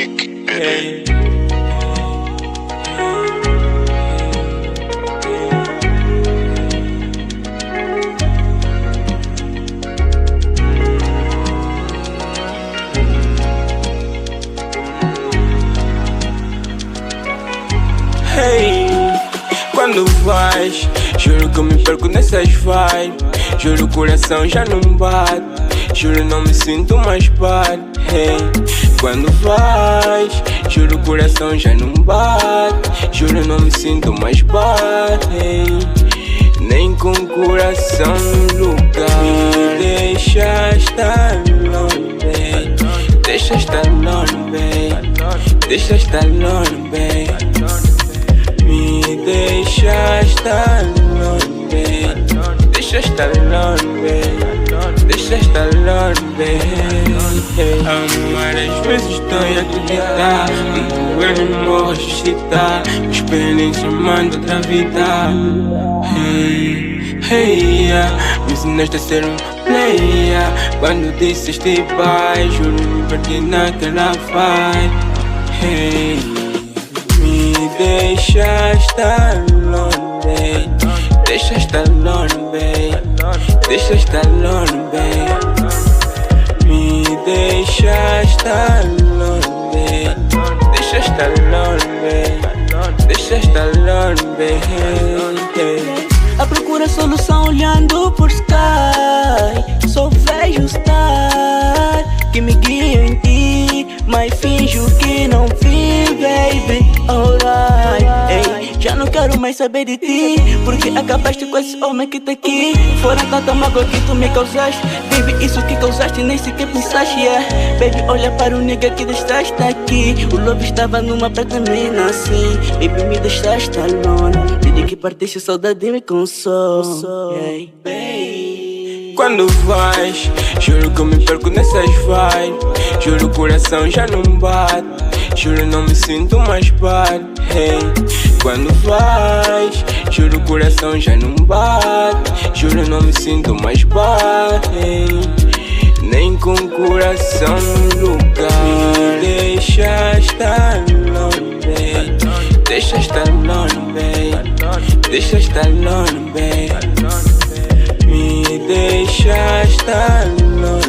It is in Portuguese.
Nick Hey. Hey, quando vais, juro que eu me perco nessas vibes. Juro o coração já não bate, juro não me sinto mais par. Hey, quando vais, juro o coração já não bate, juro não me sinto mais par. Hey, nem com o coração no lugar. Me deixa estar longe, babe. Deixa estar longe, babe. Deixa estar longe, babe. Me deixa estar longe, babe. Deixa estar longe, babe. Deixa estar longe, babe. Amar às vezes dói acreditar. Quando eu não morro a suscitar, experiência manda outra vida. Hey, yeah. Me ensinaste a ser um player. Quando disseste bye, juro me perdi naquela vibe. Hey, me deixa estar longe, deixa estar longe, babe. Deixa estar longe, babe. Me deixa estar longe, deixa estar longe, babe. Deixa estar longe, babe. A procura solução olhando por sky. Só vejo star que me guia em ti, mas finjo que não vi, baby. Alright, ei, já não quero mais saber de ti, porque acabaste com esse homem que tá aqui. Fora tanta mágoa que tu me causaste, baby, isso que causaste nem sequer pensaste, yeah. Baby, olha para o nigga que deixaste aqui. O love estava numa preta mina assim. Baby, me deixaste alone. Desde que partiste, saudade me consome, yeah. Quando vais, juro que eu me perco nessas vibes. Juro o coração já não bate, juro não me sinto mais par. Hey, quando vais, juro o coração já não bate, juro não me sinto mais par. Hey, nem com o coração no lugar. Me deixa estar longe, babe. Deixa estar longe, babe. Deixa estar longe, babe. Me deixa estar longe,